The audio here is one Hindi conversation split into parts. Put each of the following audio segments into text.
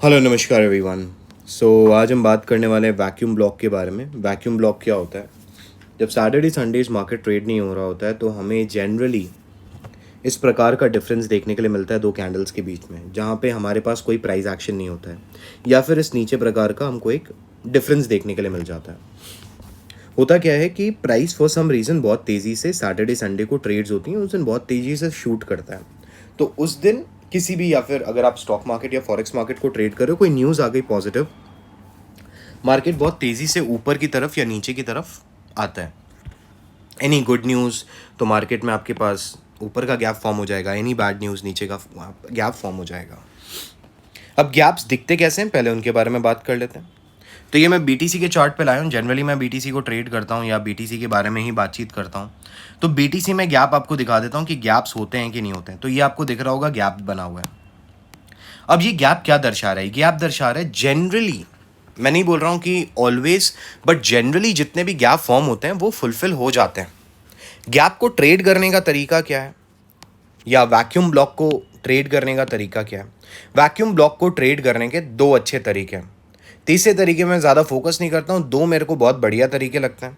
हेलो नमस्कार एवरीवन। आज हम बात करने वाले हैं वैक्यूम ब्लॉक के बारे में। वैक्यूम ब्लॉक क्या होता है? जब सैटरडे संडेज मार्केट ट्रेड नहीं हो रहा होता है तो हमें जनरली इस प्रकार का डिफरेंस देखने के लिए मिलता है दो कैंडल्स के बीच में, जहाँ पे हमारे पास कोई प्राइस एक्शन नहीं होता है, या फिर इस नीचे प्रकार का हमको एक डिफरेंस देखने के लिए मिल जाता है। होता क्या है कि प्राइस फॉर सम रीज़न बहुत तेज़ी से सैटरडे संडे को ट्रेड्स होती हैं, उस दिन बहुत तेज़ी से शूट करता है। तो उस दिन किसी भी, या फिर अगर आप स्टॉक मार्केट या फॉरेक्स मार्केट को ट्रेड कर रहे हो, कोई न्यूज़ आ गई पॉजिटिव, मार्केट बहुत तेज़ी से ऊपर की तरफ या नीचे की तरफ आता है। एनी गुड न्यूज़ तो मार्केट में आपके पास ऊपर का गैप फॉर्म हो जाएगा, एनी बैड न्यूज़ नीचे का गैप फॉर्म हो जाएगा। अब गैप्स दिखते कैसे हैं, पहले उनके बारे में बात कर लेते हैं। तो ये मैं बीटीसी के चार्ट पे लाया हूँ। जनरली मैं बीटीसी को ट्रेड करता हूँ या बीटीसी के बारे में ही बातचीत करता हूँ। तो बीटीसी में गैप आपको दिखा देता हूँ कि गैप्स होते हैं कि नहीं होते हैं। तो ये आपको दिख रहा होगा गैप बना हुआ है। अब ये गैप क्या दर्शा रहा है? गैप दर्शा रहा है जनरली, मैं नहीं बोल रहा हूँ कि ऑलवेज, बट जनरली जितने भी गैप फॉर्म होते हैं वो फुलफिल हो जाते हैं। गैप को ट्रेड करने का तरीका क्या है, या वैक्यूम ब्लॉक को ट्रेड करने का तरीका क्या है? वैक्यूम ब्लॉक को ट्रेड करने के दो अच्छे तरीके हैं। तीसरे तरीके में ज़्यादा फोकस नहीं करता हूँ, दो मेरे को बहुत बढ़िया तरीके लगते हैं।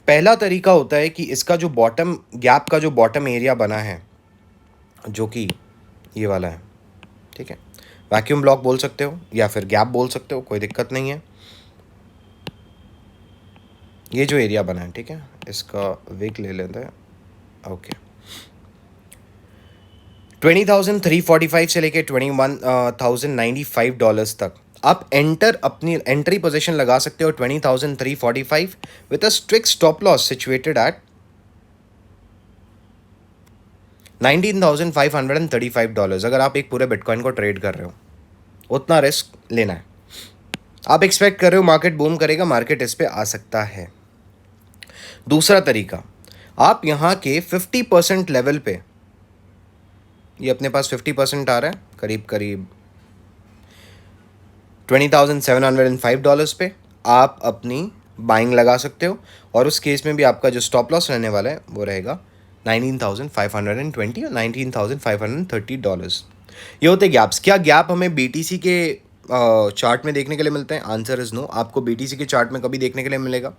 पहला तरीका होता है कि इसका जो बॉटम गैप का जो बॉटम एरिया बना है, जो कि ये वाला है, ठीक है, वैक्यूम ब्लॉक बोल सकते हो या फिर गैप बोल सकते हो, कोई दिक्कत नहीं है। ये जो एरिया बना है, ठीक है, इसका विक ले लेते हैं। ओके, 20,345 से लेके $21,095 तक आप अपनी एंट्री पोजीशन लगा सकते हो 20,345 with a strict stop loss situated at $19,535। अगर आप एक पूरे बिटकॉइन को ट्रेड कर रहे हो, उतना रिस्क लेना है। आप एक्सपेक्ट कर रहे हो मार्केट बूम करेगा, मार्केट इस पे आ सकता है। दूसरा तरीका, आप यहाँ के 50% लेवल पे, ये अपने पास 50% आ रहा है, करीब करीब $20,705 पे आप अपनी बाइंग लगा सकते हो। और उस केस में भी आपका जो स्टॉप लॉस रहने वाला है वो रहेगा 19,520 और $19,530। ये होते गैप्स। क्या गैप हमें बीटीसी के चार्ट में देखने के लिए मिलते हैं? Answer is no. आपको बीटीसी के चार्ट में कभी देखने के लिए मिलेगा?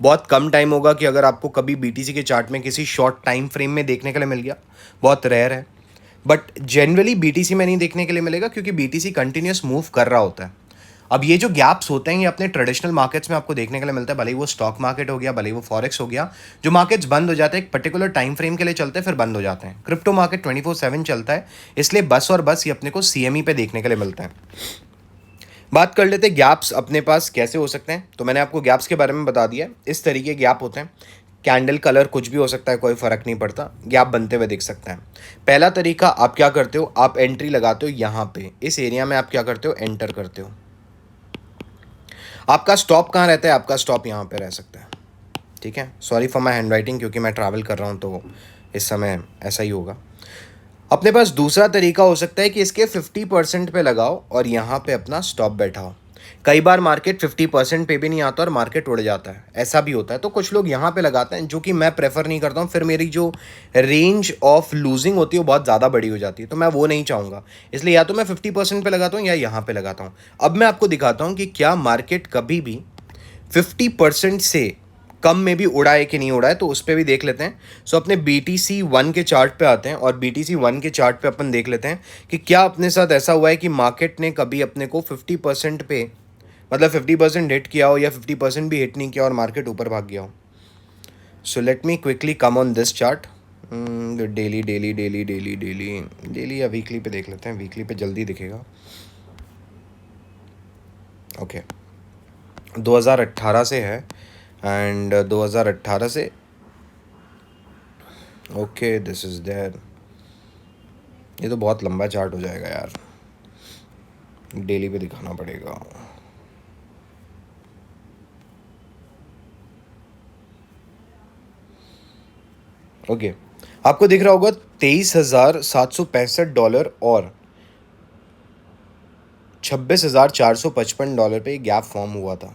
बहुत कम टाइम होगा कि अगर आपको कभी बीटीसी के चार्ट में किसी शॉर्ट टाइम फ्रेम में देखने के लिए मिल गया, बहुत रेयर है। बट जनरली बीटीसी में नहीं देखने के लिए मिलेगा, क्योंकि बीटीसी कंटिन्यूस मूव कर रहा होता है। अब ये जो गैप्स होते हैं ये अपने ट्रेडिशनल मार्केट्स में आपको देखने के लिए मिलता है, भले ही वो स्टॉक मार्केट हो गया, भले ही वो फॉरेक्स हो गया। जो मार्केट्स बंद हो जाते हैं एक पर्टिकुलर टाइम फ्रेम के लिए चलते हैं, फिर बंद हो जाते हैं। क्रिप्टो मार्केट 24/7 चलता है, इसलिए बस और बस ये अपने को सीएमई पे देखने के लिए मिलता है। बात कर लेते हैं गैप्स अपने पास कैसे हो सकते हैं। तो मैंने आपको गैप्स के बारे में बता दिया। इस तरीके गैप होते हैं। कैंडल कलर कुछ भी हो सकता है, कोई फ़र्क नहीं पड़ता, गैप बनते हुए दिख सकता है। पहला तरीका, आप क्या करते हो, आप एंट्री लगाते हो यहाँ पे, इस एरिया में आप क्या करते हो, एंटर करते हो। आपका स्टॉप कहाँ रहता है? आपका स्टॉप यहाँ पे रह सकता है, ठीक है। Sorry for my hand writing, क्योंकि मैं ट्रैवल कर रहा हूँ तो इस समय ऐसा ही होगा। अपने पास दूसरा तरीका हो सकता है कि इसके 50% पे लगाओ और यहाँ पे अपना स्टॉप बैठाओ। कई बार मार्केट 50% पे भी नहीं आता और मार्केट उड़ जाता है, ऐसा भी होता है। तो कुछ लोग यहाँ पे लगाते हैं, जो कि मैं प्रेफर नहीं करता हूँ। फिर मेरी जो रेंज ऑफ लूजिंग होती है वो बहुत ज़्यादा बड़ी हो जाती है, तो मैं वो नहीं चाहूँगा। इसलिए या तो मैं 50% पे लगाता हूँ या यहाँ पे लगाता हूँ। अब मैं आपको दिखाता हूँ कि क्या मार्केट कभी भी 50% से कम में भी उड़ा है कि नहीं उड़ा है, तो उस पर भी देख लेते हैं। अपने BTC1 के चार्ट पे आते हैं और BTC1 के चार्ट पे अपन देख लेते हैं कि क्या अपने साथ ऐसा हुआ है कि मार्केट ने कभी अपने को 50% पे, मतलब 50% हिट किया हो या 50% भी हिट नहीं किया और मार्केट ऊपर भाग गया हो। So let me quickly come on this chart. Daily daily daily daily daily daily या वीकली पे देख लेते हैं। वीकली पे जल्दी दिखेगा। ओके, 2018 से है, एंड 2018 से, ओके, दिस इज़ देयर। ये तो बहुत लंबा चार्ट हो जाएगा यार, डेली पे दिखाना पड़ेगा। ओके, आपको दिख रहा होगा $23,765 और $26,455 पे गैप फॉर्म हुआ था।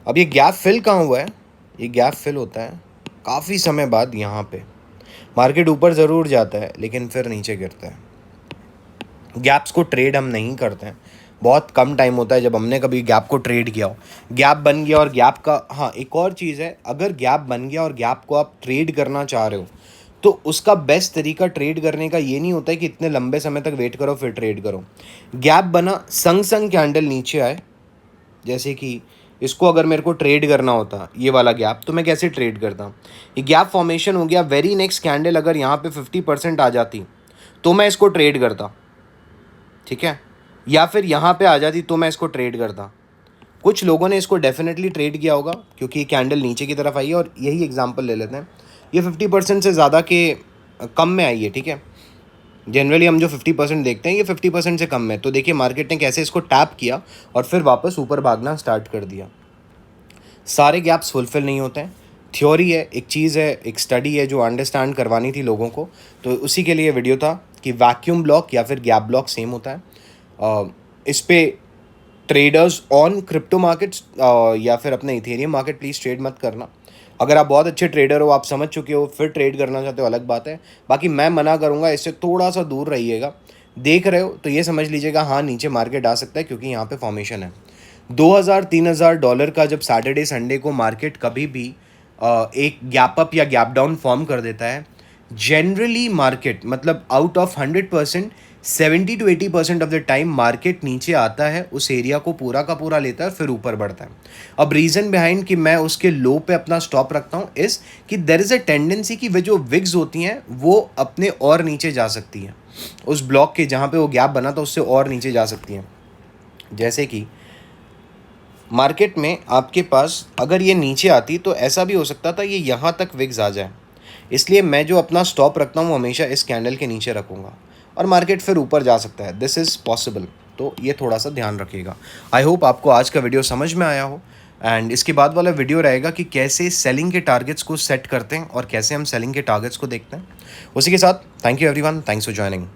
अब ये गैप फिल कहाँ हुआ है? ये गैप फिल होता है काफ़ी समय बाद। यहाँ पे मार्केट ऊपर ज़रूर जाता है लेकिन फिर नीचे गिरता है। गैप्स को ट्रेड हम नहीं करते हैं, बहुत कम टाइम होता है जब हमने कभी गैप को ट्रेड किया हो। गैप बन गया और गैप का, हाँ एक और चीज़ है, अगर गैप बन गया और गैप को आप ट्रेड करना चाह रहे हो तो उसका बेस्ट तरीका ट्रेड करने का ये नहीं होता है कि इतने लंबे समय तक वेट करो फिर ट्रेड करो। गैप बना, संग संग कैंडल नीचे आए, जैसे कि इसको अगर मेरे को ट्रेड करना होता ये वाला गैप, तो मैं कैसे ट्रेड करता? ये गैप फॉर्मेशन हो गया, वेरी नेक्स्ट कैंडल अगर यहाँ पे 50% आ जाती तो मैं इसको ट्रेड करता, ठीक है, या फिर यहाँ पे आ जाती तो मैं इसको ट्रेड करता। कुछ लोगों ने इसको डेफिनेटली ट्रेड किया होगा क्योंकि ये कैंडल नीचे की तरफ आई है, और यही एग्जांपल ले लेते हैं, ये 50% से ज़्यादा के कम में आई है, ठीक है। जनरली हम जो 50% देखते हैं ये 50% से कम में, तो देखिए मार्केट ने कैसे इसको टैप किया और फिर वापस ऊपर भागना स्टार्ट कर दिया। सारे गैप्स फुलफिल नहीं होते हैं, थ्योरी है, एक चीज़ है, एक स्टडी है जो अंडरस्टैंड करवानी थी लोगों को, तो उसी के लिए वीडियो था कि वैक्यूम ब्लॉक या फिर गैप ब्लॉक सेम होता है। इस पे ट्रेडर्स ऑन क्रिप्टो मार्केट्स या फिर अपने इथेरियम मार्केट प्लीज़ ट्रेड मत करना। अगर आप बहुत अच्छे ट्रेडर हो, आप समझ चुके हो, फिर ट्रेड करना चाहते हो, अलग बात है। बाकी मैं मना करूँगा, इससे थोड़ा सा दूर रहिएगा। देख रहे हो तो ये समझ लीजिएगा हाँ नीचे मार्केट आ सकता है क्योंकि यहाँ पे फॉर्मेशन है। $2000-3000 का जब सैटरडे संडे को मार्केट कभी भी एक गैप अप या गैप डाउन फॉर्म कर देता है, जनरली मार्केट मतलब out of 100% 70-80% of the time market नीचे आता है, उस एरिया को पूरा का पूरा लेता है, फिर ऊपर बढ़ता है। अब रीज़न बिहाइंड कि मैं उसके लो पे अपना स्टॉप रखता हूँ इस कि देयर इज़ अ टेंडेंसी कि वे जो विग्स होती हैं वो अपने और नीचे जा सकती हैं, उस ब्लॉक के जहाँ पे वो गैप बना था उससे और नीचे जा सकती हैं। जैसे कि मार्केट में आपके पास अगर ये नीचे आती तो ऐसा भी हो सकता था ये यहाँ तक विग्स आ जाए, इसलिए मैं जो अपना स्टॉप रखता हूँ हमेशा इस कैंडल के नीचे रखूँगा और मार्केट फिर ऊपर जा सकता है, दिस इज़ पॉसिबल। तो ये थोड़ा सा ध्यान रखिएगा। आई होप आपको आज का वीडियो समझ में आया हो, एंड इसके बाद वाला वीडियो रहेगा कि कैसे सेलिंग के टारगेट्स को सेट करते हैं और कैसे हम सेलिंग के टारगेट्स को देखते हैं। उसी के साथ thank you everyone, thanks for joining.